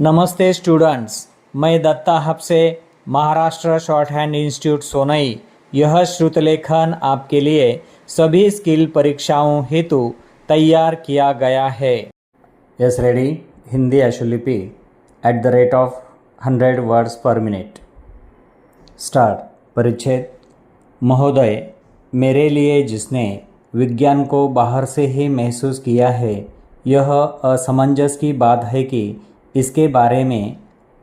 नमस्ते स्टूडेंट्स, मैं Datta Habse Maharashtra shorthand institute Sonai. यह श्रुतलेखन आपके लिए सभी स्किल परीक्षाओं हेतु तैयार किया गया है। यस रेडी हिंदी अशुलिपि @100 वर्ड्स पर मिनट। स्टार्ट। परिच्छेद। महोदय, मेरे लिए जिसने विज्ञान को बाहर से ही महसूस किया है, यह असमंजस की बात है कि इसके बारे में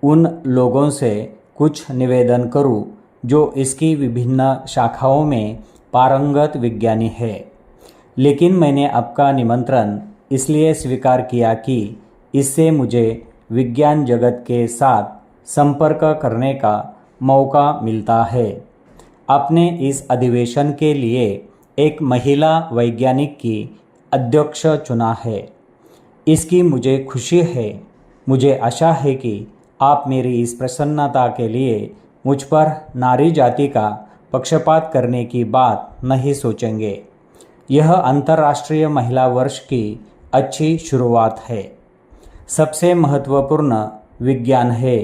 उन लोगों से कुछ निवेदन करूं जो इसकी विभिन्न शाखाओं में पारंगत विज्ञानी है। लेकिन मैंने आपका निमंत्रण इसलिए स्वीकार किया कि इससे मुझे विज्ञान जगत के साथ संपर्क करने का मौका मिलता है। आपने इस अधिवेशन के लिए एक महिला वैज्ञानिक की अध्यक्ष चुना है। इसकी मुझे खुशी है। मुझे आशा है कि आप मेरी इस प्रसन्नता के लिए मुझ पर नारी जाति का पक्षपात करने की बात नहीं सोचेंगे। यह अंतर्राष्ट्रीय महिला वर्ष की अच्छी शुरुआत है। सबसे महत्वपूर्ण विज्ञान है।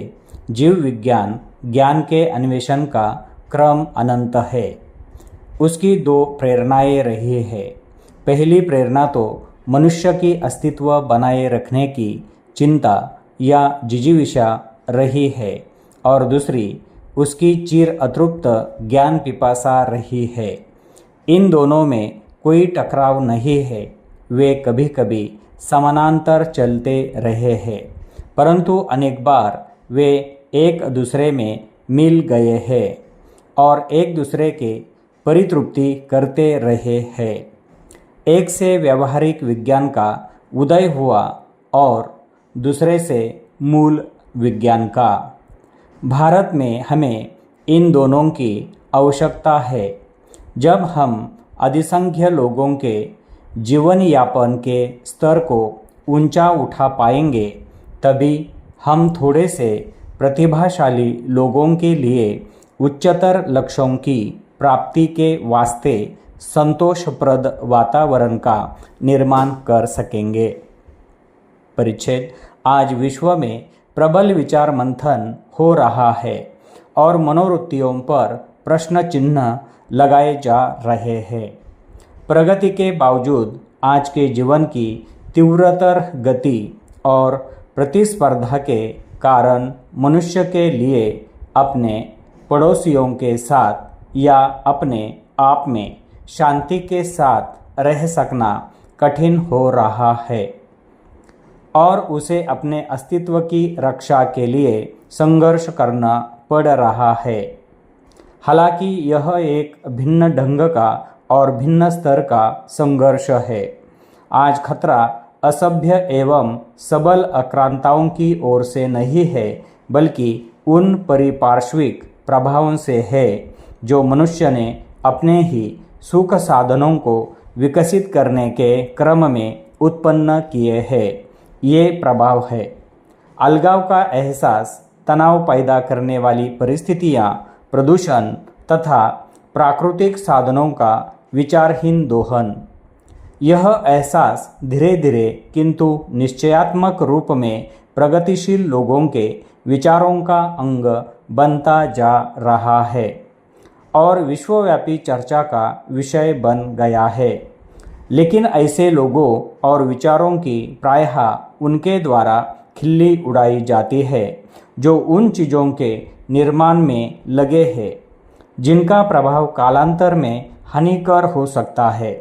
जीव विज्ञान ज्ञान के अन्वेषण का क्रम अनंत है। उसकी दो प्रेरणाएं रही है। पहली प्रेरणा तो मनुष्य की अस्तित्व बनाए रखने की चिंता या जिजीविषा रही है और दूसरी उसकी चिर अतृप्त ज्ञान पिपासा रही है। इन दोनों में कोई टकराव नहीं है। वे कभी कभी समानांतर चलते रहे हैं, परंतु अनेक बार वे एक दूसरे में मिल गए हैं और एक दूसरे के परितृप्ति करते रहे हैं। एक से व्यावहारिक विज्ञान का उदय हुआ और दूसरे से मूल विज्ञान का। भारत में हमें इन दोनों की आवश्यकता है। जब हम अधिसंख्य लोगों के जीवन यापन के स्तर को ऊंचा उठा पाएंगे, तभी हम थोड़े से प्रतिभाशाली लोगों के लिए उच्चतर लक्ष्यों की प्राप्ति के वास्ते संतोषप्रद वातावरण का निर्माण कर सकेंगे। परिच्छेद। आज विश्व में प्रबल विचार मंथन हो रहा है और मनोवृत्तियों पर प्रश्न चिन्ह लगाए जा रहे हैं। प्रगति के बावजूद आज के जीवन की तीव्रतर गति और प्रतिस्पर्धा के कारण मनुष्य के लिए अपने पड़ोसियों के साथ या अपने आप में शांति के साथ रह सकना कठिन हो रहा है और उसे अपने अस्तित्व की रक्षा के लिए संघर्ष करना पड़ रहा है। हालांकि यह एक भिन्न ढंग का और भिन्न स्तर का संघर्ष है। आज खतरा असभ्य एवं सबल आक्रांताओं की ओर से नहीं है, बल्कि उन परिपार्श्विक प्रभावों से है जो मनुष्य ने अपने ही सुख साधनों को विकसित करने के क्रम में उत्पन्न किए हैं। ये प्रभाव है अलगाव का एहसास, तनाव पैदा करने वाली परिस्थितियाँ, प्रदूषण तथा प्राकृतिक साधनों का विचारहीन दोहन। यह एहसास धीरे धीरे किंतु निश्चयात्मक रूप में प्रगतिशील लोगों के विचारों का अंग बनता जा रहा है और विश्वव्यापी चर्चा का विषय बन गया है। लेकिन ऐसे लोगों और विचारों की प्रायः उनके द्वारा खिल्ली उड़ाई जाती है जो उन चीज़ों के निर्माण में लगे हैं जिनका प्रभाव कालांतर में हानिकर हो सकता है,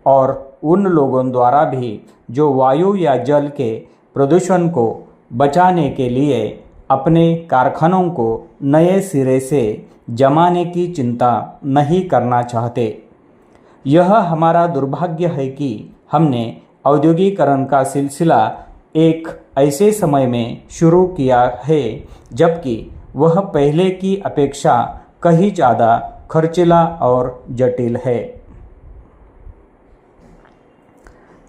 और उन लोगों द्वारा भी जो वायु या जल के प्रदूषण को बचाने के लिए अपने कारखानों को नए सिरे से जमाने की चिंता नहीं करना चाहते। यह हमारा दुर्भाग्य है कि हमने औद्योगिकरण का सिलसिला एक ऐसे समय में शुरू किया है जबकि वह पहले की अपेक्षा कहीं ज़्यादा खर्चीला और जटिल है।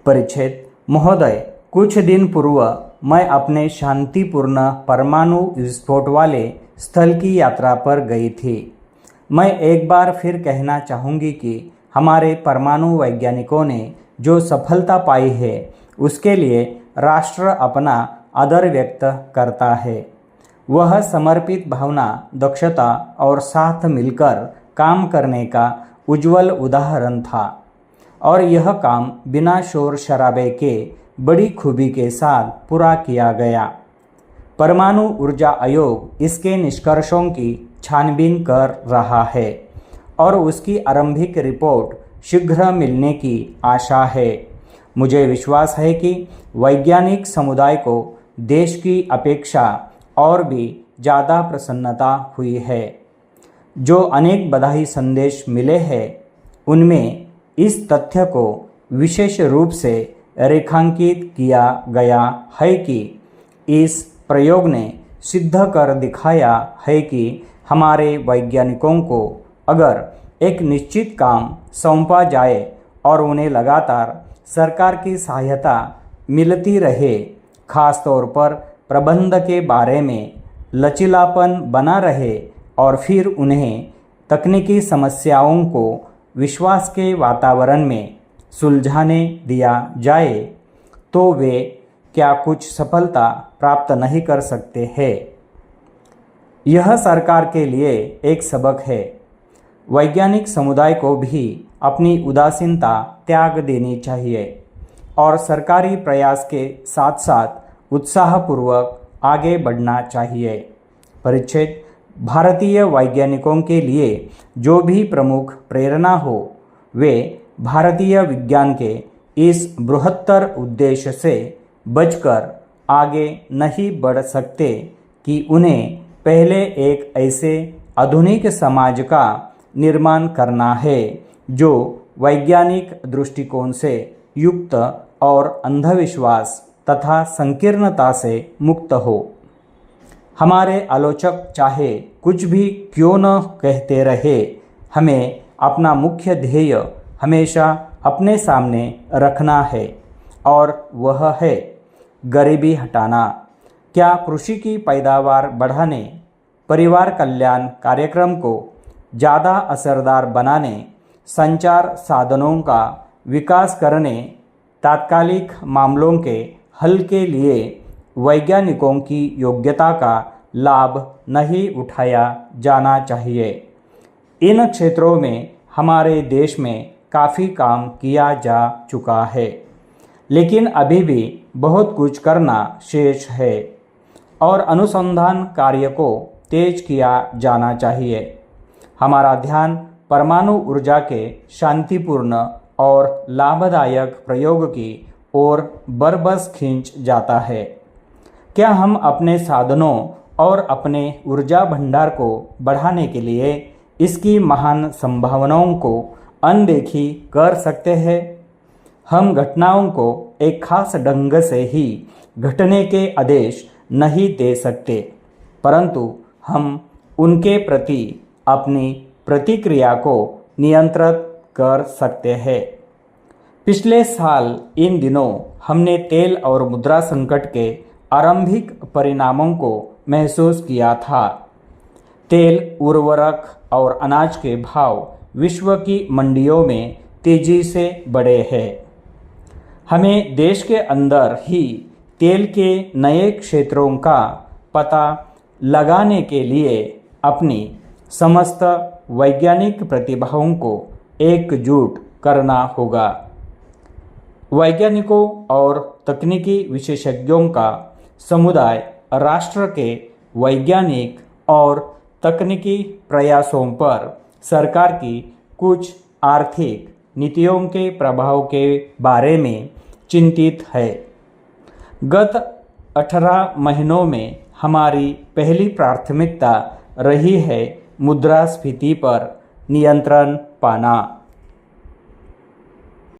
परिच्छेद। महोदय, कुछ दिन पूर्व मैं अपने शांतिपूर्ण परमाणु विस्फोट वाले स्थल की यात्रा पर गई थी। मैं एक बार फिर कहना चाहूँगी कि हमारे परमाणु वैज्ञानिकों ने जो सफलता पाई है, उसके लिए राष्ट्र अपना आदर व्यक्त करता है। वह समर्पित भावना, दक्षता और साथ मिलकर काम करने का उज्जवल उदाहरण था और यह काम बिना शोर शराबे के बड़ी खूबी के साथ पूरा किया गया। परमाणु ऊर्जा आयोग इसके निष्कर्षों की छानबीन कर रहा है और उसकी आरंभिक रिपोर्ट शीघ्र मिलने की आशा है। मुझे विश्वास है कि वैज्ञानिक समुदाय को देश की अपेक्षा और भी ज़्यादा प्रसन्नता हुई है। जो अनेक बधाई संदेश मिले हैं उनमें इस तथ्य को विशेष रूप से रेखांकित किया गया है कि इस प्रयोग ने सिद्ध कर दिखाया है कि हमारे वैज्ञानिकों को अगर एक निश्चित काम सौंपा जाए और उन्हें लगातार सरकार की सहायता मिलती रहे, खास तौर पर प्रबंध के बारे में लचीलापन बना रहे और फिर उन्हें तकनीकी समस्याओं को विश्वास के वातावरण में सुलझाने दिया जाए, तो वे क्या कुछ सफलता प्राप्त नहीं कर सकते हैं। यह सरकार के लिए एक सबक है। वैज्ञानिक समुदाय को भी अपनी उदासीनता त्याग देनी चाहिए और सरकारी प्रयास के साथ साथ उत्साहपूर्वक आगे बढ़ना चाहिए। परिच्छेद भारतीय वैज्ञानिकों के लिए जो भी प्रमुख प्रेरणा हो, वे भारतीय विज्ञान के इस बृहत्तर उद्देश्य से बचकर आगे नहीं बढ़ सकते कि उन्हें पहले एक ऐसे आधुनिक समाज का निर्माण करना है जो वैज्ञानिक दृष्टिकोण से युक्त और अंधविश्वास तथा संकीर्णता से मुक्त हो। हमारे आलोचक चाहे कुछ भी क्यों न कहते रहे, हमें अपना मुख्य ध्येय हमेशा अपने सामने रखना है और वह है गरीबी हटाना। क्या कृषि की पैदावार बढ़ाने, परिवार कल्याण कार्यक्रम को ज़्यादा असरदार बनाने, संचार साधनों का विकास करने, तात्कालिक मामलों के हल के लिए वैज्ञानिकों की योग्यता का लाभ नहीं उठाया जाना चाहिए। इन क्षेत्रों में हमारे देश में काफ़ी काम किया जा चुका है, लेकिन अभी भी बहुत कुछ करना शेष है और अनुसंधान कार्य को तेज किया जाना चाहिए। हमारा ध्यान परमाणु ऊर्जा के शांतिपूर्ण और लाभदायक प्रयोग की ओर बरबस खींच जाता है। क्या हम अपने साधनों और अपने ऊर्जा भंडार को बढ़ाने के लिए इसकी महान संभावनाओं को अनदेखी कर सकते हैं? हम घटनाओं को एक खास ढंग से ही घटने के आदेश नहीं दे सकते, परंतु हम उनके प्रति अपनी प्रतिक्रिया को नियंत्रित कर सकते हैं। पिछले साल इन दिनों हमने तेल और मुद्रा संकट के आरंभिक परिणामों को महसूस किया था। तेल, उर्वरक और अनाज के भाव विश्व की मंडियों में तेजी से बढ़े हैं। हमें देश के अंदर ही तेल के नए क्षेत्रों का पता लगाने के लिए अपनी समस्त वैज्ञानिक प्रतिभाओं को एकजुट करना होगा। वैज्ञानिकों और तकनीकी विशेषज्ञों का समुदाय राष्ट्र के वैज्ञानिक और तकनीकी प्रयासों पर सरकार की कुछ आर्थिक नीतियों के प्रभाव के बारे में चिंतित है। गत 18 महीनों में हमारी पहली प्राथमिकता रही है मुद्रास्फीति पर नियंत्रण पाना।